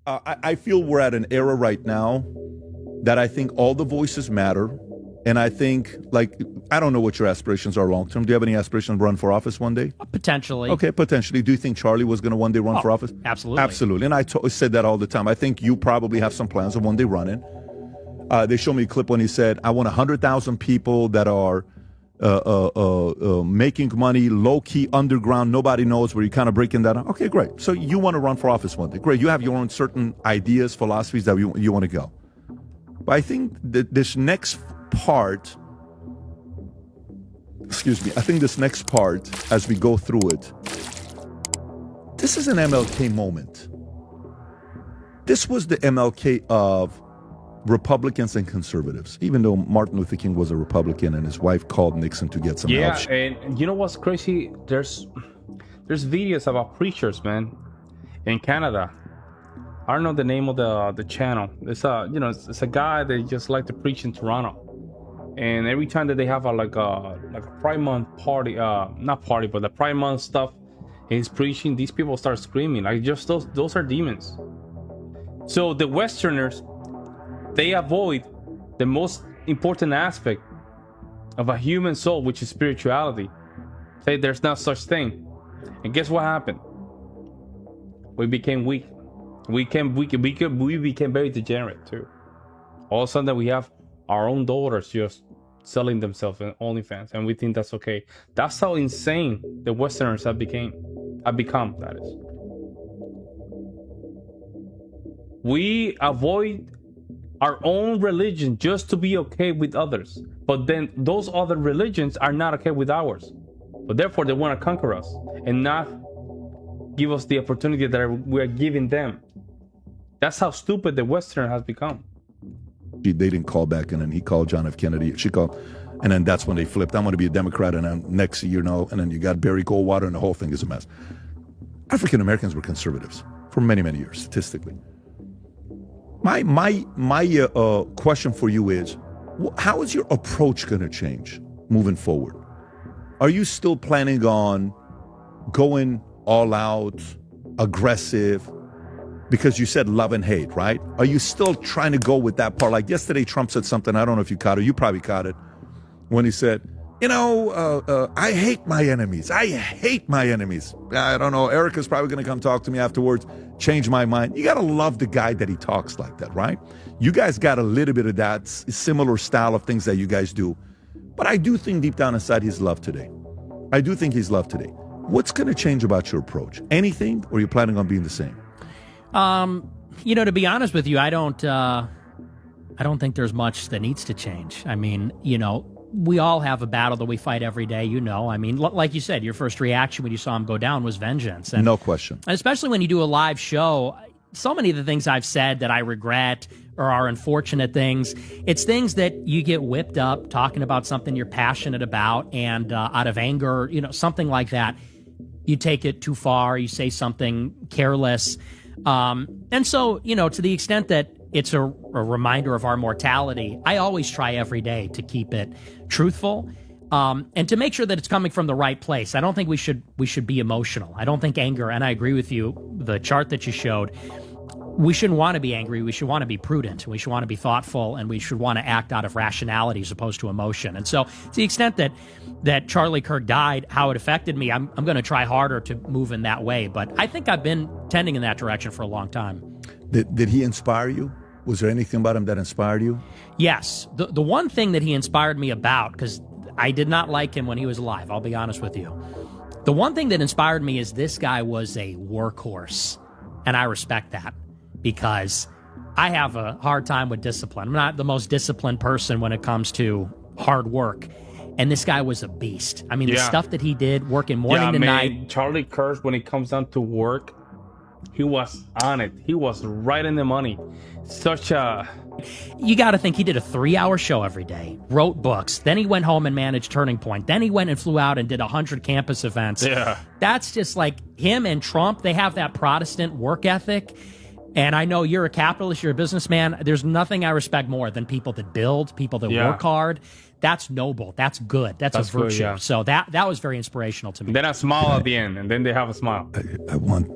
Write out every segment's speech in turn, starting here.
I feel we're at an era right now that I think all the voices matter. And I think, like, I don't know what your aspirations are long term. Do you have any aspirations to run for office one day? Potentially. Okay, potentially. Do you think Charlie was going to one day run for office? Absolutely. Absolutely. And I said that all the time. I think you probably have some plans of one day running. They showed me a clip when he said, I want 100,000 people that are making money, low-key, underground, nobody knows, where you're kind of breaking that up. Okay, great. So you want to run for office one day. Great. You have your own certain ideas, philosophies that you want to go. But I think that this next part, as we go through it, this is an MLK moment. This was the MLK of Republicans and conservatives, even though Martin Luther King was a Republican and his wife called Nixon to get some help. Yeah, and you know what's crazy? There's videos about preachers, man, in Canada. I don't know the name of the channel. It's a guy that just like to preach in Toronto. And every time that they have a Pride Month party, not party, but the Pride Month stuff, he's preaching, these people start screaming. Like, just those are demons. So the Westerners, they avoid the most important aspect of a human soul, which is spirituality. Say there's no such thing. And guess what happened? We became weak. We became very degenerate too. All of a sudden we have our own daughters just selling themselves in OnlyFans, and we think that's okay. That's how insane the Westerners have become, that is. We avoid our own religion just to be okay with others. But then those other religions are not okay with ours. But therefore they want to conquer us and not give us the opportunity that we're giving them. That's how stupid the Westerner has become. They didn't call back, and then he called John F. Kennedy. She called, and then that's when they flipped. I'm going to be a Democrat, and then next year, and then you got Barry Goldwater, and the whole thing is a mess. African Americans were conservatives for many, many years, statistically. My question for you is, how is your approach going to change moving forward? Are you still planning on going all out, aggressive? Because you said love and hate, right? Are you still trying to go with that part? Like yesterday, Trump said something, I don't know if you caught it, you probably caught it, when he said, I hate my enemies. I hate my enemies. I don't know, Erica's probably going to come talk to me afterwards, change my mind. You got to love the guy that he talks like that, right? You guys got a little bit of that similar style of things that you guys do. But I do think deep down inside he's loved today. I do think he's loved today. What's going to change about your approach? Anything, or are you planning on being the same? To be honest with you, I don't think there's much that needs to change. I mean, we all have a battle that we fight every day, I mean, like you said, your first reaction when you saw him go down was vengeance. And, no question. And especially when you do a live show, so many of the things I've said that I regret or are unfortunate things, it's things that you get whipped up talking about something you're passionate about, and out of anger, something like that, you take it too far, you say something careless. And so, to the extent that it's a reminder of our mortality, I always try every day to keep it truthful, and to make sure that it's coming from the right place. I don't think we should be emotional. I don't think anger, and I agree with you, the chart that you showed, we shouldn't want to be angry. We should want to be prudent. We should want to be thoughtful, and we should want to act out of rationality as opposed to emotion. And so, to the extent that Charlie Kirk died, how it affected me, I'm going to try harder to move in that way. But I think I've been tending in that direction for a long time. Did he inspire you? Was there anything about him that inspired you? Yes. The one thing that he inspired me about, because I did not like him when he was alive, I'll be honest with you. The one thing that inspired me is this guy was a workhorse, and I respect that. Because I have a hard time with discipline. I'm not the most disciplined person when it comes to hard work. And this guy was a beast. I mean, the stuff that he did, working morning to night. Charlie Kirk, when it comes down to work, he was on it. He was right in the money. You got to think he did a 3-hour show every day, wrote books. Then he went home and managed Turning Point. Then he went and flew out and did 100 campus events. Yeah. That's just like him and Trump. They have that Protestant work ethic. And I know you're a capitalist, you're a businessman. There's nothing I respect more than people that build, people that work hard. That's noble. That's good. That's a virtue. Good, yeah. So that was very inspirational to me. Then I smile at the end, and then they have a smile. I want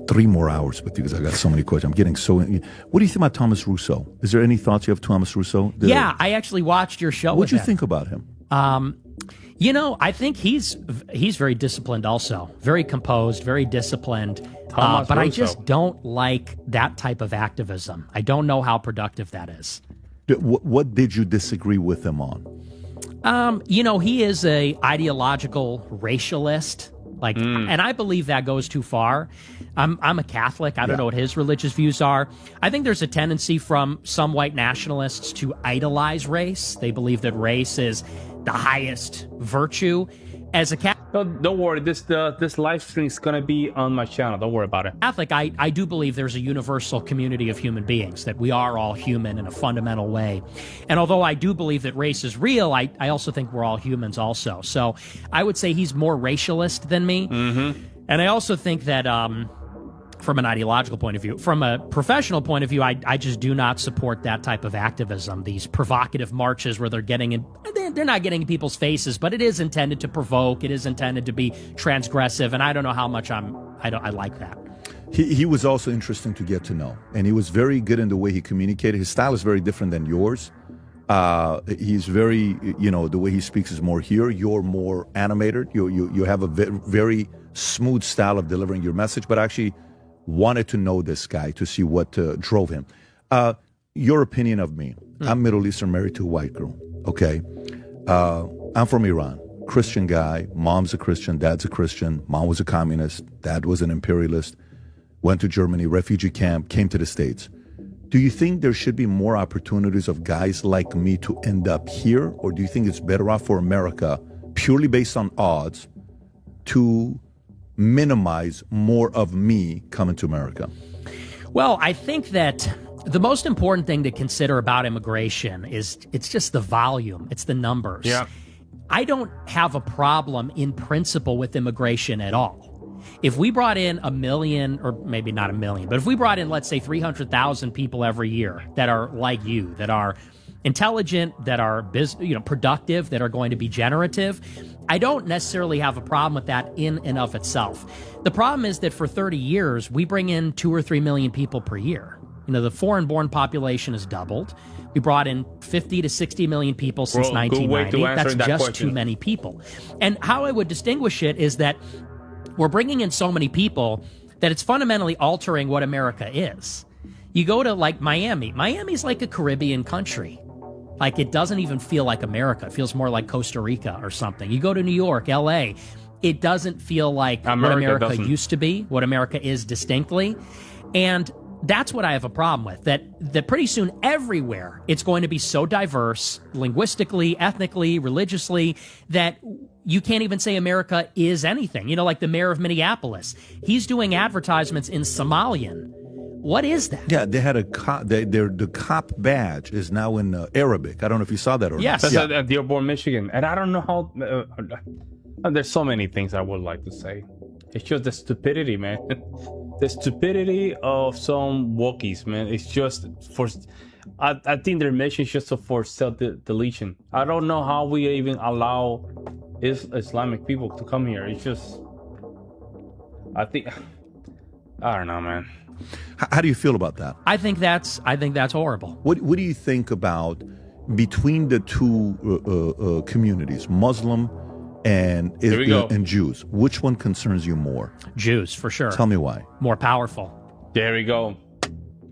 3 more hours with you because I got so many questions. I'm getting so. What do you think about Thomas Russo? Is there any thoughts you have of Thomas Russo? Yeah, I actually watched your show. What'd you think about him? I think he's very disciplined also. Very composed, very disciplined. But Russo. I just don't like that type of activism. I don't know how productive that is. What did you disagree with him on? He is a ideological racialist. And I believe that goes too far. I'm a Catholic. I don't know what his religious views are. I think there's a tendency from some white nationalists to idolize race. They believe that race is the highest virtue. As a Catholic, Don't worry. This live stream is gonna be on my channel. Don't worry about it. I do believe there's a universal community of human beings, that we are all human in a fundamental way. And although I do believe that race is real, I also think we're all humans also. So I would say he's more racialist than me. Mm-hmm. And I also think that from an ideological point of view, from a professional point of view, I just do not support that type of activism, these provocative marches where they're not getting in people's faces, but it is intended to provoke. It is intended to be transgressive. And I don't know how much I like that. He was also interesting to get to know, and he was very good in the way he communicated. His style is very different than yours. He's very, the way he speaks is more here. You're more animated. You have a very smooth style of delivering your message, but actually wanted to know this guy to see what drove him. Your opinion of me. I'm Middle Eastern, married to a white girl. Okay. I'm from Iran. Christian guy. Mom's a Christian. Dad's a Christian. Mom was a communist. Dad was an imperialist. Went to Germany, refugee camp, came to the States. Do you think there should be more opportunities of guys like me to end up here? Or do you think it's better off for America, purely based on odds, to minimize more of me coming to America? Well, I think that the most important thing to consider about immigration is it's just the volume. It's the numbers. Yeah. I don't have a problem in principle with immigration at all. If we brought in 1 million, or maybe not 1 million, but if we brought in, let's say, 300,000 people every year that are like you, that are intelligent, that are productive, that are going to be generative, I don't necessarily have a problem with that in and of itself. The problem is that for 30 years, we bring in 2 or 3 million people per year. The foreign-born population has doubled. We brought in 50 to 60 million people since 1990. That's just too many people. And how I would distinguish it is that we're bringing in so many people that it's fundamentally altering what America is. You go to Miami. Miami's like a Caribbean country. It doesn't even feel like America. It feels more like Costa Rica or something. You go to New York, LA. It doesn't feel like what America used to be, what America is distinctly. And that's what I have a problem with, that pretty soon everywhere it's going to be so diverse, linguistically, ethnically, religiously, that you can't even say America is anything. Like the mayor of Minneapolis, he's doing advertisements in Somalian. What is that? Yeah, they had the cop badge is now in Arabic. I don't know if you saw that or yes. not. That's at Dearborn, Michigan. And I don't know how... there's so many things I would like to say. It's just the stupidity, man. The stupidity of some Wookiees, man. It's just for... I think their mission is just for self-deletion. I don't know how we even allow Islamic people to come here. It's just... I don't know, man. How do you feel about that? I think that's horrible. What do you think about between the two communities, Muslim and Jews? Which one concerns you more? Jews, for sure. Tell me why. More powerful. There we go.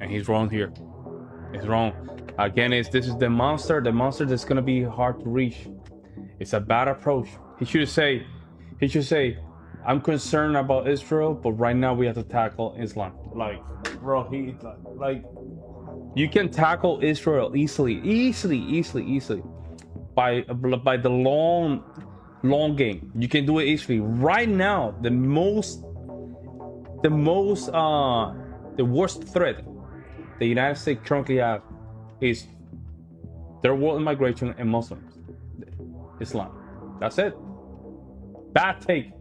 And he's wrong here. He's wrong. Again, this is the monster that's gonna be hard to reach. It's a bad approach. He should say, I'm concerned about Israel, but right now we have to tackle Islam. Bro, you can tackle Israel easily by the long game. You can do it easily. Right now, the worst threat the United States currently have is their world immigration and Muslims, Islam. That's it. Bad take.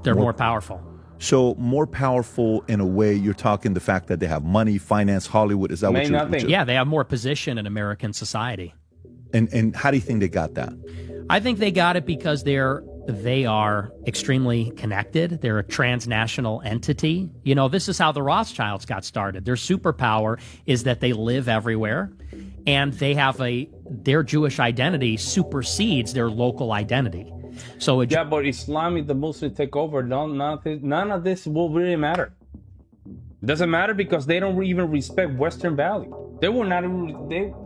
They're more powerful. So more powerful in a way, you're talking the fact that they have money, finance, Hollywood. Is that what you're? Yeah, they have more position in American society. And how do you think they got that? I think they got it because they are extremely connected. They're a transnational entity. You know, this is how the Rothschilds got started. Their superpower is that they live everywhere, and they have their Jewish identity supersedes their local identity. So yeah, but Islam, if the Muslims take over, none of this will really matter. It doesn't matter because they don't even respect Western value. They will not.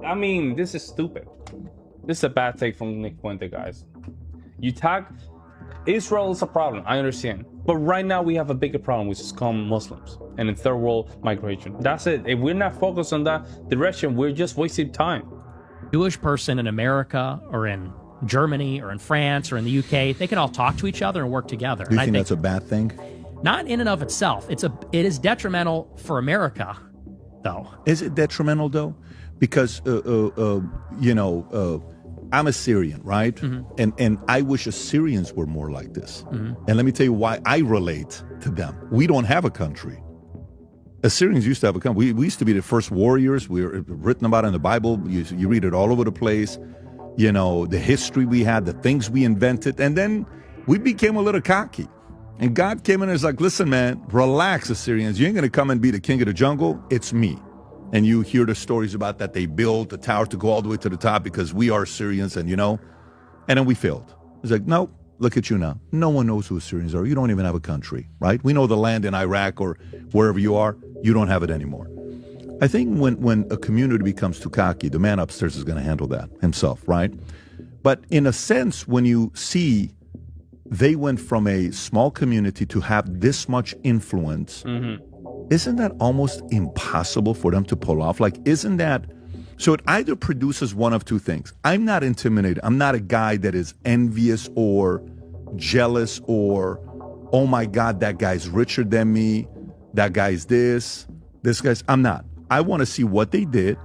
I mean, this is stupid. This is a bad take from Nick Fuentes, guys. You talk, Israel is a problem, I understand. But right now we have a bigger problem, which is called Muslims and in third world migration. That's it. If we're not focused on that direction, we're just wasting time. Jewish person in America or in Germany or in France or in the UK, they can all talk to each other and work together. Do you think that's a bad thing? Not in and of itself. It is detrimental for America, though. Is it detrimental, though? Because, I'm a Syrian, right? Mm-hmm. And I wish Assyrians were more like this. Mm-hmm. And let me tell you why I relate to them. We don't have a country. Assyrians used to have a country. We used to be the first warriors. We were written about in the Bible. You read it all over the place. You know, the history we had, the things we invented. And then we became a little cocky. And God came in and was like, listen, man, relax, Assyrians. You ain't going to come and be the king of the jungle. It's me. And you hear the stories about that they built the tower to go all the way to the top because we are Syrians and, and then we failed. It's like, no, look at you now. No one knows who Syrians are. You don't even have a country, right? We know the land in Iraq or wherever you are. You don't have it anymore. I think when a community becomes too cocky, the man upstairs is going to handle that himself, right? But in a sense, when you see they went from a small community to have this much influence, isn't that almost impossible for them to pull off? Like, isn't that? So it either produces one of two things. I'm not intimidated. I'm not a guy that is envious or jealous or, oh my God, that guy's richer than me. That guy's this guy's, I'm not. I want to see what they did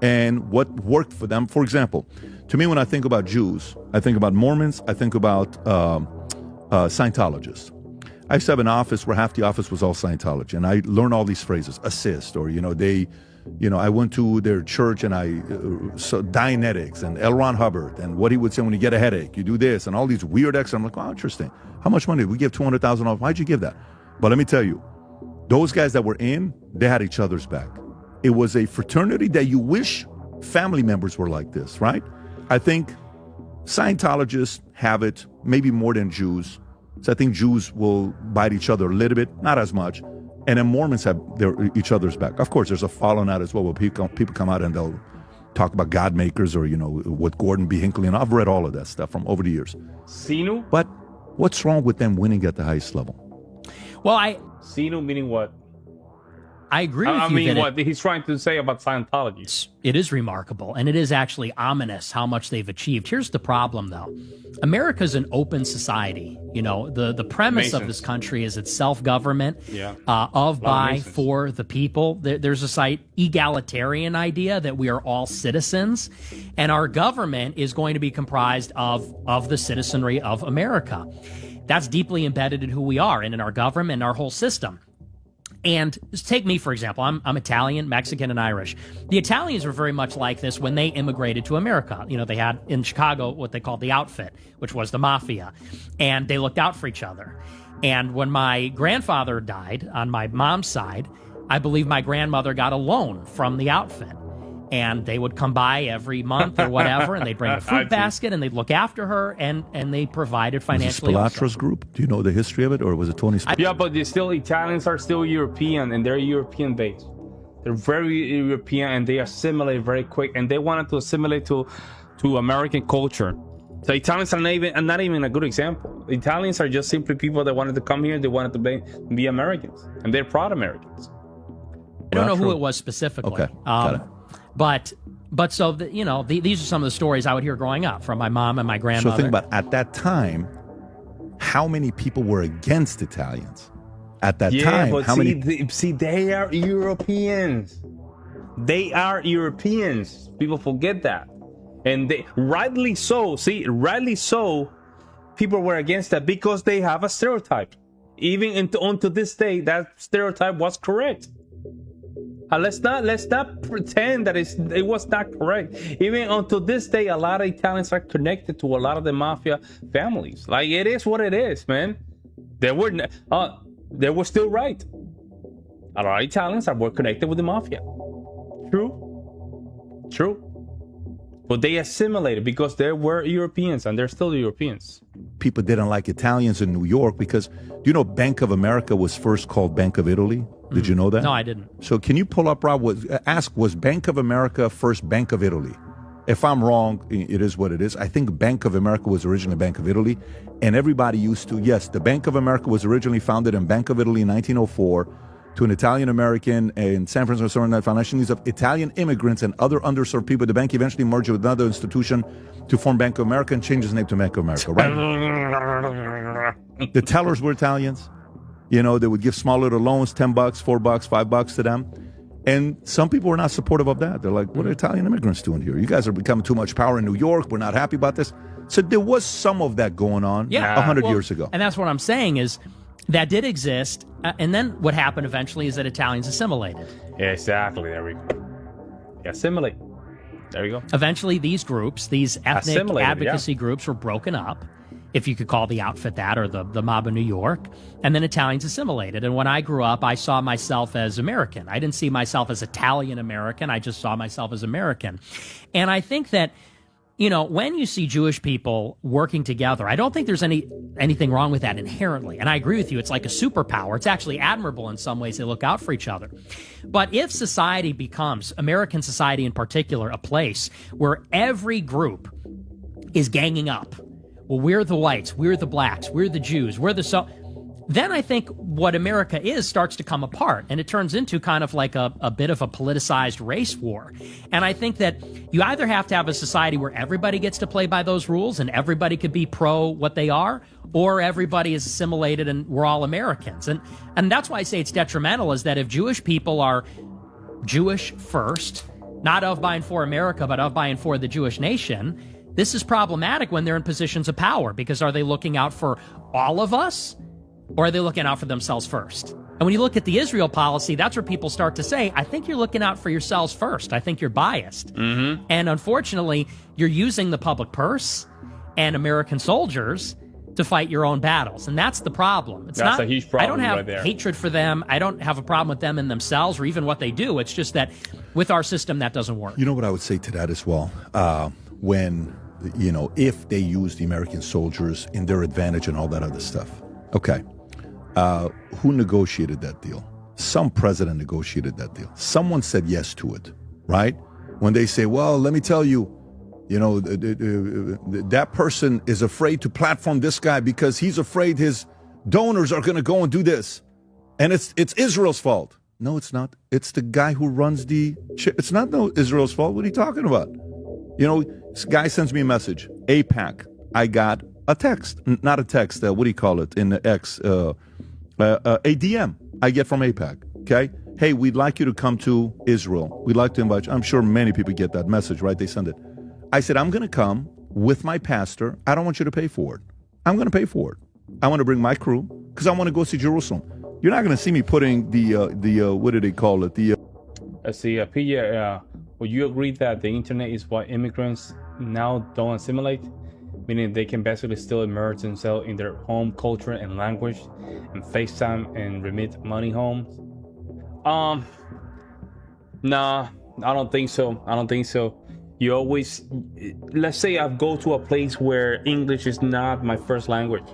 and what worked for them. For example, to me, when I think about Jews, I think about Mormons, I think about Scientologists. I used to have an office where half the office was all Scientology, and I learned all these phrases, assist, or, I went to their church and so Dianetics and L. Ron Hubbard, and what he would say when you get a headache, you do this, and all these weird X. I'm like, oh, interesting. How much money? We give $200,000 off. Why'd you give that? But let me tell you, those guys that were in, they had each other's back. It was a fraternity that you wish family members were like this, right? I think Scientologists have it maybe more than Jews. So I think Jews will bite each other a little bit, not as much. And then Mormons have each other's back. Of course, there's a falling out as well where people come out and they'll talk about God makers or, what Gordon B. Hinckley, and I've read all of that stuff from over the years. Sinu? But what's wrong with them winning at the highest level? Well, Sinu meaning what? I agree with you. I mean, what he's trying to say about Scientology. It is remarkable, and it is actually ominous how much they've achieved. Here's the problem, though. America's an open society. The premise of this country is it's self-government, of, by, for the people. There's a egalitarian idea that we are all citizens, and our government is going to be comprised of the citizenry of America. That's deeply embedded in who we are and in our government and our whole system. And take me, for example. I'm Italian, Mexican, and Irish. The Italians were very much like this when they immigrated to America. They had in Chicago what they called the outfit, which was the mafia, and they looked out for each other. And when my grandfather died on my mom's side, I believe my grandmother got a loan from the outfit. And they would come by every month or whatever, and they'd bring a fruit basket, and they'd look after her, and they provided financially. Was it Spilatra's group? Do you know the history of it, or was it Tony? Yeah, but Italians are still European, and they're European based. They're very European, and they assimilate very quick, and they wanted to assimilate to American culture. So Italians are not even a good example. Italians are just simply people that wanted to come here. They wanted to be Americans, and they're proud Americans. I don't know who it was specifically. Okay, got it. But so, these are some of the stories I would hear growing up from my mom and my grandmother. So think about, at that time, how many people were against Italians? At that time, but how many? They are Europeans. They are Europeans. People forget that. And rightly so, people were against that because they have a stereotype. Even unto this day, that stereotype was correct. Let's not pretend that it was not correct. Even until this day, a lot of Italians are connected to a lot of the mafia families. Like, it is what it is, man. They were still right. A lot of Italians were connected with the mafia. True. But they assimilated because they were Europeans, and they're still Europeans. People didn't like Italians in New York because, do you know, Bank of America was first called Bank of Italy? Did you know that? No, I didn't. So can you pull up, Rob, was Bank of America first Bank of Italy? If I'm wrong, it is what it is. I think Bank of America was originally Bank of Italy, and everybody used to, yes, the Bank of America was originally founded in Bank of Italy in 1904 to an Italian-American in San Francisco, the financial needs of Italian immigrants and other underserved people. The bank eventually merged with another institution to form Bank of America and changed its name to Bank of America, right? The tellers were Italians. You know, they would give small little loans, $10, $4, $5 to them. And some people were not supportive of that. They're like, what are Italian immigrants doing here? You guys are becoming too much power in New York. We're not happy about this. So there was some of that going on 100 years ago. And that's what I'm saying is that did exist. And then what happened eventually is that Italians assimilated. Exactly. There we go. Assimilate. There you go. Eventually, these groups, these ethnic advocacy groups, were broken up, if you could call the outfit that, or the mob of New York, and then Italians assimilated. And when I grew up, I saw myself as American. I didn't see myself as Italian American. I just saw myself as American. And I think that, you know, when you see Jewish people working together, I don't think there's anything wrong with that inherently. And I agree with you. It's like a superpower. It's actually admirable in some ways. They look out for each other. But if society becomes, American society in particular, a place where every group is ganging up, well, we're the whites, we're the blacks, we're the Jews, then I think what America is starts to come apart, and it turns into kind of like a bit of a politicized race war. And I think that you either have to have a society where everybody gets to play by those rules and everybody could be pro what they are, or everybody is assimilated and we're all Americans. And that's why I say it's detrimental, is that if Jewish people are Jewish first, not of, by, and for America, but of, by, and for the Jewish nation, this is problematic when they're in positions of power, because are they looking out for all of us, or are they looking out for themselves first? And when you look at the Israel policy, that's where people start to say, I think you're looking out for yourselves first. I think you're biased. Mm-hmm. And unfortunately, you're using the public purse and American soldiers to fight your own battles. And that's the problem. That's a huge problem. I don't have hatred for them. I don't have a problem with them in themselves or even what they do. It's just that with our system, that doesn't work. You know what I would say to that as well? When, you know, if they use the American soldiers in their advantage and all that other stuff. Okay. Who negotiated that deal? Some president negotiated that deal. Someone said yes to it, right? When they say, well, let me tell you, you know, that person is afraid to platform this guy because he's afraid his donors are going to go and do this. And it's Israel's fault. No, it's not. It's the guy who runs it's not Israel's fault. What are you talking about? You know, this guy sends me a message, AIPAC. I got a text, not a text, what do you call it in the X? A DM I get from AIPAC, okay? Hey, we'd like you to come to Israel. We'd like to invite you. I'm sure many people get that message, right? They send it. I said, I'm going to come with my pastor. I don't want you to pay for it. I'm going to pay for it. I want to bring my crew because I want to go see Jerusalem. You're not going to see me putting the what do they call it? Would you agree that the internet is why immigrants now don't assimilate? Meaning they can basically still immerse themselves in their home culture and language and FaceTime and remit money home? Nah, I don't think so. You always, let's say I go to a place where English is not my first language.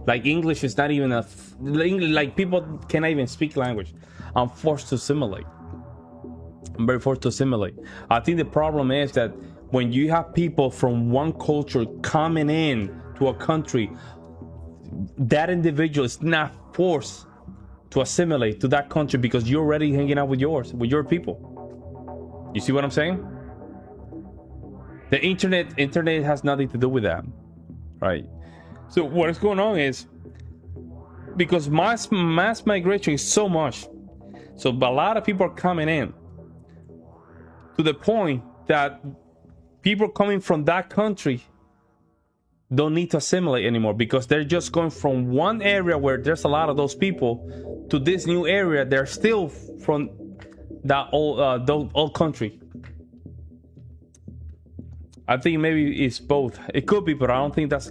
Like English is not even like people cannot even speak language. I'm forced to assimilate. I'm very forced to assimilate. I think the problem is that when you have people from one culture coming in to a country, that individual is not forced to assimilate to that country because you're already hanging out with your people. You see what I'm saying? The internet has nothing to do with that, right? So what is going on is because mass migration is so much, so a lot of people are coming in to the point that people coming from that country, don't need to assimilate anymore, because they're just going from one area where there's a lot of those people to this new area. They're still from that old country. I think maybe it's both. It could be, but I don't think that's